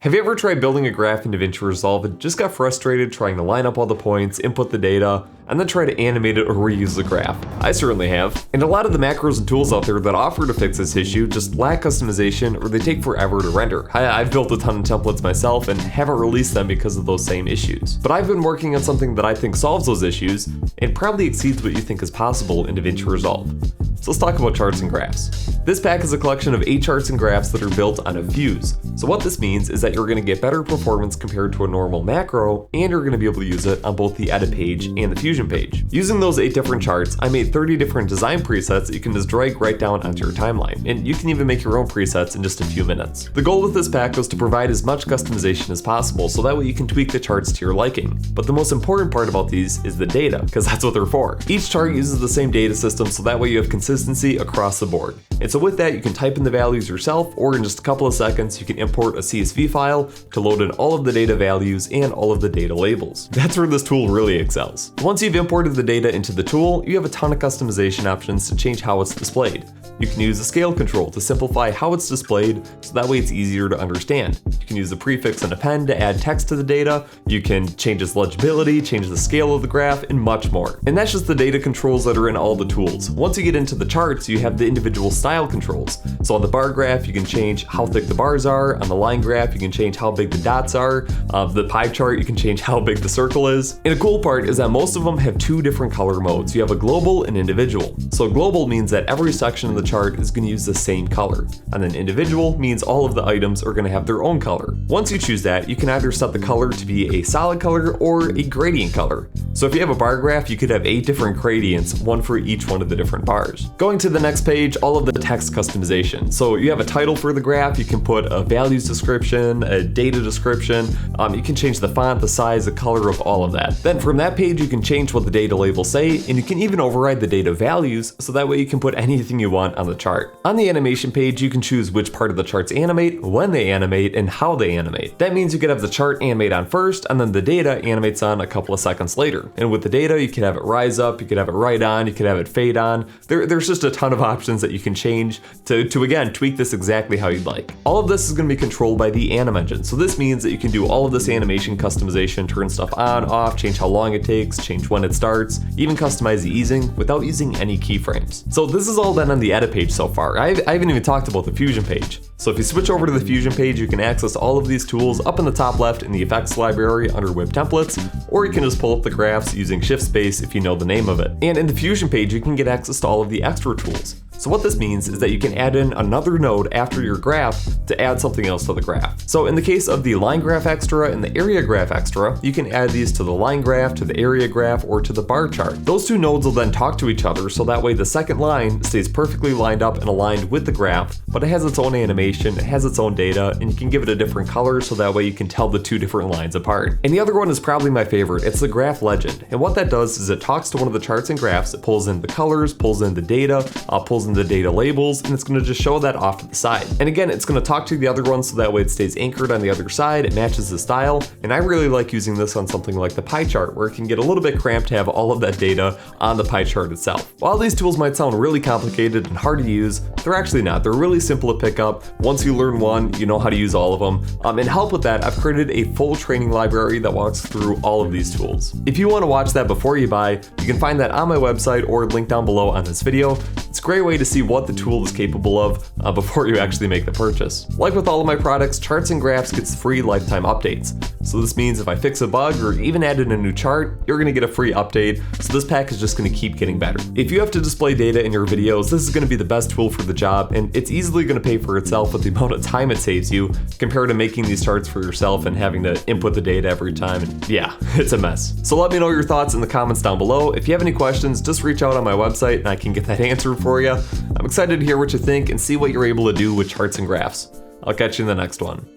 Have you ever tried building a graph in DaVinci Resolve and just got frustrated trying to line up all the points, input the data, and then try to animate it or reuse the graph? I certainly have. And a lot of the macros and tools out there that offer to fix this issue just lack customization or they take forever to render. I've built a ton of templates myself and haven't released them because of those same issues. But I've been working on something that I think solves those issues and probably exceeds what you think is possible in DaVinci Resolve. So let's talk about charts and graphs. This pack is a collection of 8 charts and graphs that are built on a fuse. So what this means is that you're going to get better performance compared to a normal macro, and you're going to be able to use it on both the edit page and the fusion page. Using those 8 different charts, I made 30 different design presets that you can just drag right down onto your timeline, and you can even make your own presets in just a few minutes. The goal with this pack was to provide as much customization as possible, so that way you can tweak the charts to your liking. But the most important part about these is the data, because that's what they're for. Each chart uses the same data system, so that way you have consistency across the board. And so with that, you can type in the values yourself, or in just a couple of seconds, you can import a CSV file to load in all of the data values and all of the data labels. That's where this tool really excels. Once you've imported the data into the tool, you have a ton of customization options to change how it's displayed. You can use the scale control to simplify how it's displayed, so that way it's easier to understand. You can use the prefix and append to add text to the data, you can change its legibility, change the scale of the graph, and much more. And that's just the data controls that are in all the tools. Once you get into the charts, you have the individual style controls. So on the bar graph, you can change how thick the bars are. On the line graph, you can change how big the dots are. The pie chart, you can change how big the circle is. And the cool part is that most of them have 2 different color modes. You have a global and individual. So global means that every section of the chart is going to use the same color. And then individual means all of the items are going to have their own color. Once you choose that, you can either set the color to be a solid color or a gradient color. So if you have a bar graph, you could have 8 different gradients, one for each one of the different bars. Going to the next page, all of the text customization. So you have a title for the graph, you can put a values description, a data description, you can change the font, the size, the color of all of that. Then from that page, you can change what the data labels say, and you can even override the data values, so that way you can put anything you want on the chart. On the animation page, you can choose which part of the charts animate, when they animate, and how they animate. That means you could have the chart animate on first, and then the data animates on a couple of seconds later. And with the data, you could have it rise up, you could have it right on, you could have it fade on. There's just a ton of options that you can change to again, tweak this exactly how you'd like. All of this is going to be controlled by the anim engine. So this means that you can do all of this animation customization, turn stuff on, off, change how long it takes, change when it starts, even customize the easing without using any keyframes. So this is all done on the edit page so far. I haven't even talked about the fusion page. So if you switch over to the fusion page, you can access all of these tools up in the top left in the effects library under WippTemplates, or you can just pull up the graphs using shift space if you know the name of it. And in the fusion page, you can get access to all of the extra tools. So what this means is that you can add in another node after your graph to add something else to the graph. So in the case of the line graph extra and the area graph extra, you can add these to the line graph, to the area graph, or to the bar chart. Those 2 nodes will then talk to each other, so that way the second line stays perfectly lined up and aligned with the graph, but it has its own animation, it has its own data, and you can give it a different color, so that way you can tell the 2 different lines apart. And the other one is probably my favorite. It's the graph legend. And what that does is it talks to one of the charts and graphs, it pulls in the colors, pulls in the data, pulls in the data labels, and it's going to just show that off to the side. And again, it's going to talk to the other one, so that way it stays anchored on the other side, it matches the style. And I really like using this on something like the pie chart, where it can get a little bit cramped to have all of that data on the pie chart itself. While these tools might sound really complicated and hard to use, they're actually not. They're really simple to pick up. Once you learn one, you know how to use all of them. And to help with that, I've created a full training library that walks through all of these tools. If you want to watch that before you buy, you can find that on my website or link down below on this video. It's a great way to see what the tool is capable of before you actually make the purchase. Like with all of my products, Charts and Graphs gets free lifetime updates. So this means if I fix a bug or even add in a new chart, you're going to get a free update, so this pack is just going to keep getting better. If you have to display data in your videos, this is going to be the best tool for the job, and it's easily going to pay for itself with the amount of time it saves you compared to making these charts for yourself and having to input the data every time. And yeah, it's a mess. So let me know your thoughts in the comments down below. If you have any questions, just reach out on my website and I can get that answered for you. I'm excited to hear what you think and see what you're able to do with charts and graphs. I'll catch you in the next one.